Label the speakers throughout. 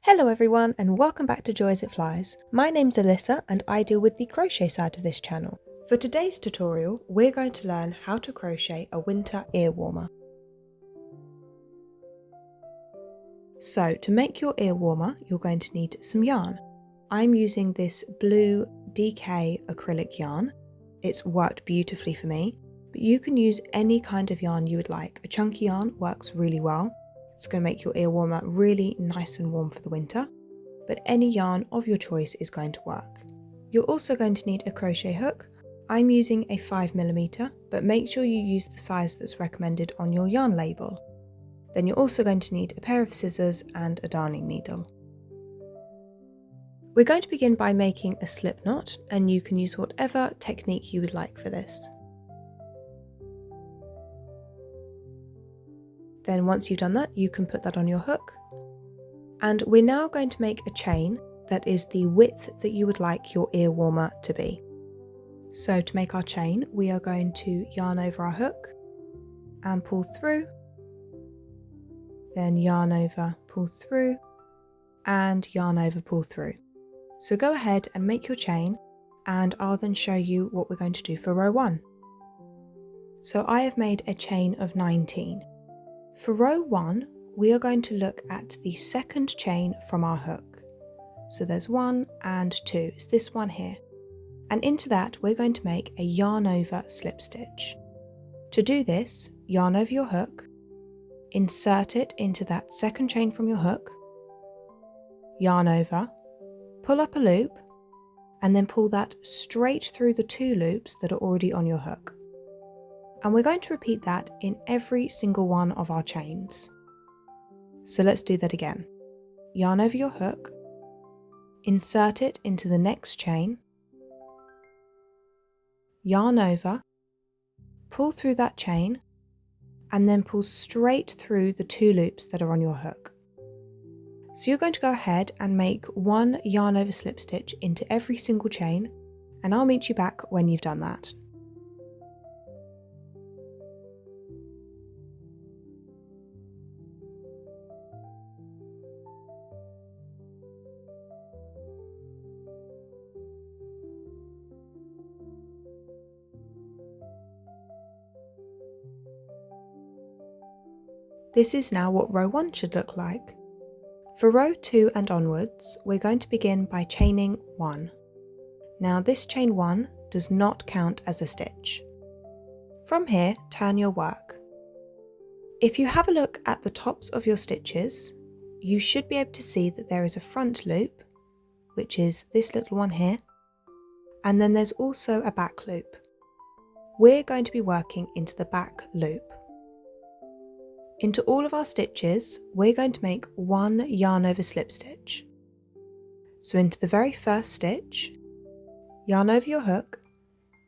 Speaker 1: Hello everyone and welcome back to Joy as It Flies. My name's Alyssa and I deal with the crochet side of this channel. For today's tutorial, we're going to learn how to crochet a winter ear warmer. So to make your ear warmer, you're going to need some yarn. I'm using this blue DK acrylic yarn. It's worked beautifully for me, but you can use any kind of yarn you would like. A chunky yarn works really well. It's going to make your ear warmer really nice and warm for the winter, but any yarn of your choice is going to work. You're also going to need a crochet hook. I'm using a 5mm, but make sure you use the size that's recommended on your yarn label. Then you're also going to need a pair of scissors and a darning needle. We're going to begin by making a slip knot, and you can use whatever technique you would like for this. Then once you've done that, you can put that on your hook. And we're now going to make a chain that is the width that you would like your ear warmer to be. So to make our chain, we are going to yarn over our hook and pull through, then yarn over, pull through, and yarn over, pull through. So go ahead and make your chain, and I'll then show you what we're going to do for row 1. So I have made a chain of 19. For row 1, we are going to look at the second chain from our hook. So there's 1 and 2, it's this one here. And into that, we're going to make a yarn over slip stitch. To do this, yarn over your hook, insert it into that second chain from your hook, yarn over, pull up a loop, and then pull that straight through the 2 loops that are already on your hook. And we're going to repeat that in every single one of our chains. So let's do that again. Yarn over your hook, insert it into the next chain, yarn over, pull through that chain, and then pull straight through the 2 loops that are on your hook. So you're going to go ahead and make 1 yarn over slip stitch into every single chain, and I'll meet you back when you've done that. This is now what row 1 should look like. For row 2 and onwards, we're going to begin by chaining 1. Now this chain 1 does not count as a stitch. From here, turn your work. If you have a look at the tops of your stitches, you should be able to see that there is a front loop, which is this little one here, and then there's also a back loop. We're going to be working into the back loop. Into all of our stitches, we're going to make 1 yarn over slip stitch. So into the very first stitch, yarn over your hook,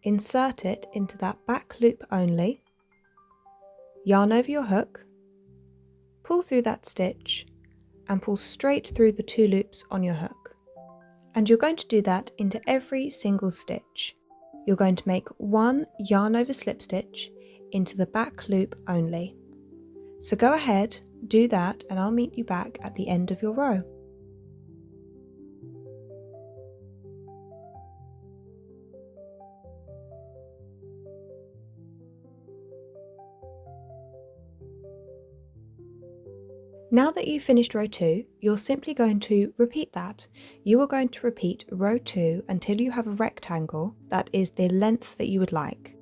Speaker 1: insert it into that back loop only, yarn over your hook, pull through that stitch, and pull straight through the 2 loops on your hook. And you're going to do that into every single stitch. You're going to make 1 yarn over slip stitch into the back loop only. So go ahead, do that, and I'll meet you back at the end of your row. Now that you've finished row 2, you're simply going to repeat that. You are going to repeat row 2 until you have a rectangle that is the length that you would like.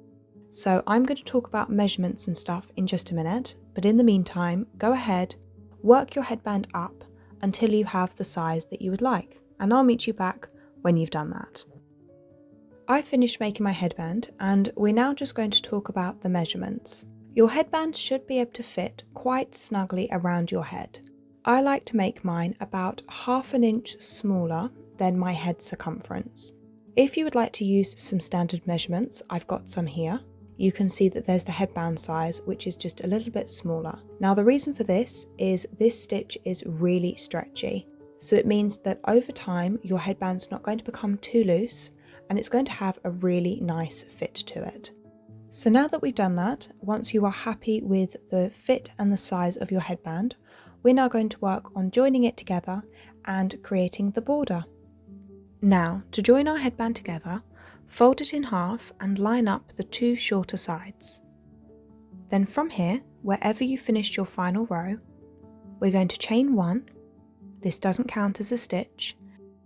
Speaker 1: So I'm going to talk about measurements and stuff in just a minute, but in the meantime, go ahead, work your headband up until you have the size that you would like, and I'll meet you back when you've done that. I finished making my headband, and we're now just going to talk about the measurements. Your headband should be able to fit quite snugly around your head. I like to make mine about 1/2 inch smaller than my head circumference. If you would like to use some standard measurements, I've got some here. You can see that there's the headband size, which is just a little bit smaller. Now the reason for this is this stitch is really stretchy. So it means that over time, your headband's not going to become too loose, and it's going to have a really nice fit to it. So now that we've done that, once you are happy with the fit and the size of your headband, we're now going to work on joining it together and creating the border. Now, to join our headband together, fold it in half and line up the two shorter sides. Then from here, wherever you finished your final row, we're going to chain 1, this doesn't count as a stitch,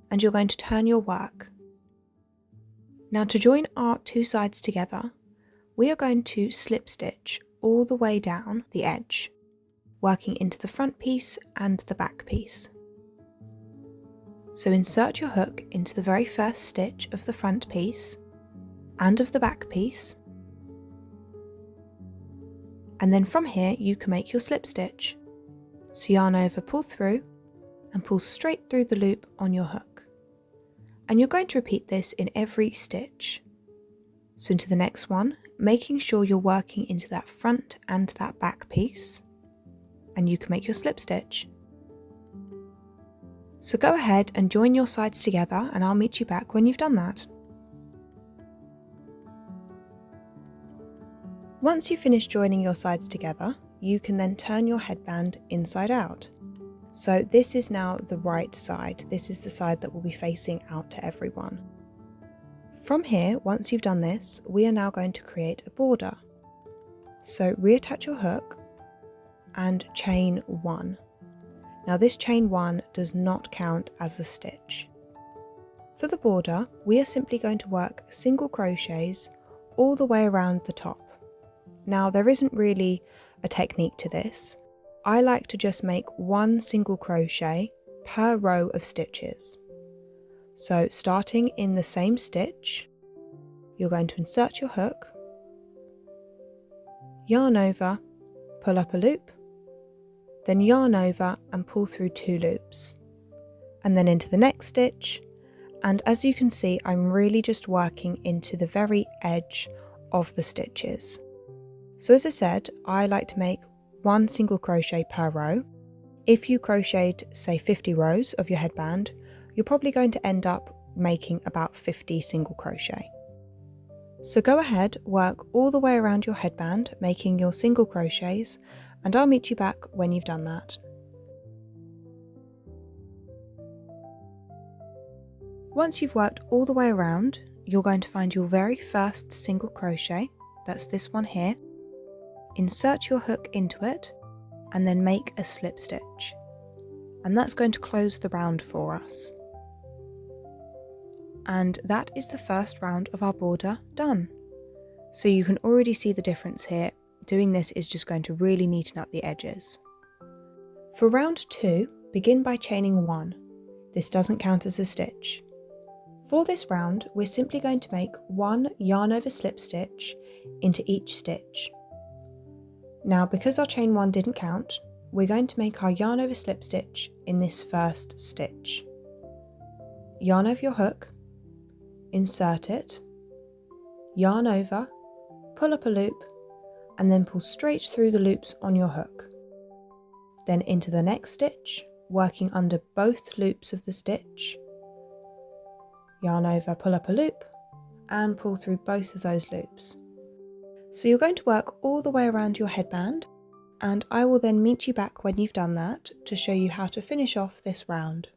Speaker 1: and you're going to turn your work. Now to join our two sides together, we are going to slip stitch all the way down the edge, working into the front piece and the back piece. So insert your hook into the very first stitch of the front piece and of the back piece, and then from here you can make your slip stitch. So yarn over, pull through, and pull straight through the loop on your hook. And you're going to repeat this in every stitch. So into the next one, making sure you're working into that front and that back piece, and you can make your slip stitch. So go ahead and join your sides together, and I'll meet you back when you've done that. Once you finish joining your sides together, you can then turn your headband inside out. So this is now the right side. This is the side that will be facing out to everyone. From here, once you've done this, we are now going to create a border. So reattach your hook and chain 1. Now this chain 1 does not count as a stitch. For the border, we are simply going to work single crochets all the way around the top. Now there isn't really a technique to this. I like to just make one single crochet per row of stitches. So starting in the same stitch, you're going to insert your hook, yarn over, pull up a loop, then yarn over and pull through 2 loops, and then into the next stitch. And as you can see, I'm really just working into the very edge of the stitches. So as I said, I like to make one single crochet per row. If you crocheted, say 50 rows of your headband, you're probably going to end up making about 50 single crochet. So go ahead, work all the way around your headband, making your single crochets, and I'll meet you back when you've done that. Once you've worked all the way around, you're going to find your very first single crochet, that's this one here. Insert your hook into it and then make a slip stitch, and that's going to close the round for us. And that is the first round of our border done. So you can already see the difference here. Doing this is just going to really neaten up the edges. For round 2, begin by chaining 1. This doesn't count as a stitch. For this round, we're simply going to make 1 yarn over slip stitch into each stitch. Now, because our chain 1 didn't count, we're going to make our yarn over slip stitch in this first stitch. Yarn over your hook, insert it, yarn over, pull up a loop, and then pull straight through the loops on your hook. Then into the next stitch, working under both loops of the stitch, yarn over, pull up a loop, and pull through both of those loops. So you're going to work all the way around your headband, and I will then meet you back when you've done that to show you how to finish off this round.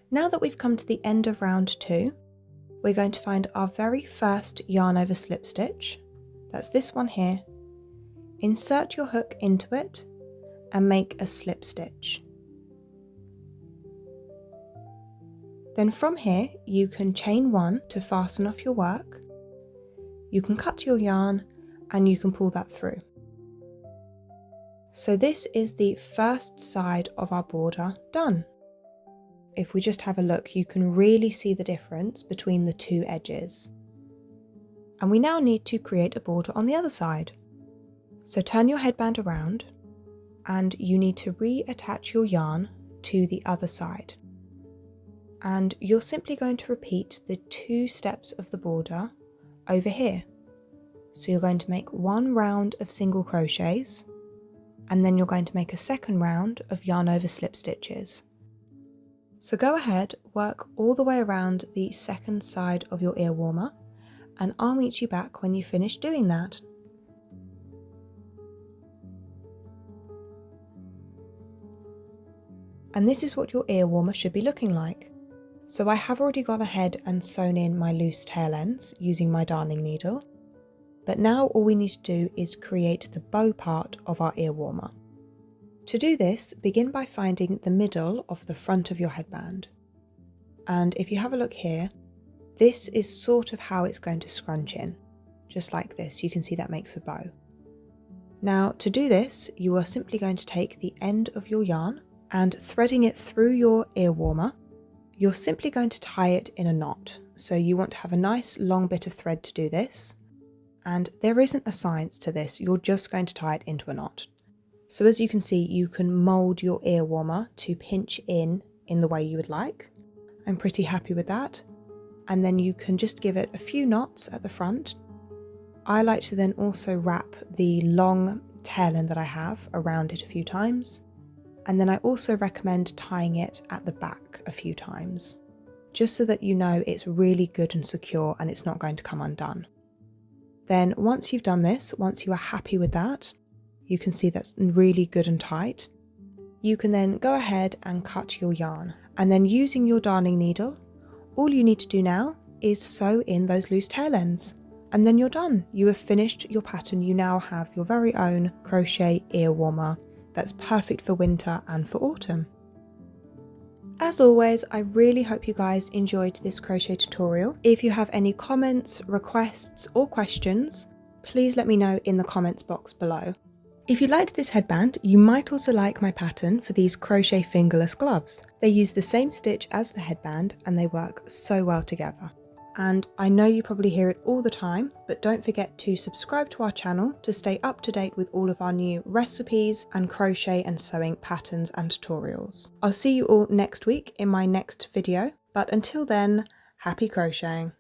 Speaker 1: Now that we've come to the end of round 2, we're going to find our very first yarn over slip stitch. That's this one here. Insert your hook into it and make a slip stitch. Then from here, you can chain 1 to fasten off your work. You can cut your yarn and you can pull that through. So this is the first side of our border done. If we just have a look, you can really see the difference between the two edges. And we now need to create a border on the other side. So turn your headband around and you need to reattach your yarn to the other side. And you're simply going to repeat the 2 steps of the border over here. So you're going to make 1 round of single crochets, and then you're going to make a second round of yarn over slip stitches. So go ahead, work all the way around the second side of your ear warmer, and I'll meet you back when you finish doing that. And this is what your ear warmer should be looking like. So I have already gone ahead and sewn in my loose tail ends using my darning needle. But now all we need to do is create the bow part of our ear warmer. To do this, begin by finding the middle of the front of your headband. And if you have a look here, this is sort of how it's going to scrunch in. Just like this, you can see that makes a bow. Now to do this, you are simply going to take the end of your yarn and threading it through your ear warmer, you're simply going to tie it in a knot. So you want to have a nice long bit of thread to do this. And there isn't a science to this, you're just going to tie it into a knot. So as you can see, you can mould your ear warmer to pinch in the way you would like. I'm pretty happy with that. And then you can just give it a few knots at the front. I like to then also wrap the long tail end that I have around it a few times. And then I also recommend tying it at the back a few times, just so that you know it's really good and secure and it's not going to come undone. Then once you've done this, once you are happy with that, you can see that's really good and tight, you can then go ahead and cut your yarn. And then using your darning needle, all you need to do now is sew in those loose tail ends. And then you're done. You have finished your pattern. You now have your very own crochet ear warmer that's perfect for winter and for autumn. As always, I really hope you guys enjoyed this crochet tutorial. If you have any comments, requests or questions, please let me know in the comments box below. If you liked this headband, you might also like my pattern for these crochet fingerless gloves. They use the same stitch as the headband and they work so well together. And I know you probably hear it all the time, but don't forget to subscribe to our channel to stay up to date with all of our new recipes and crochet and sewing patterns and tutorials. I'll see you all next week in my next video, but until then, happy crocheting!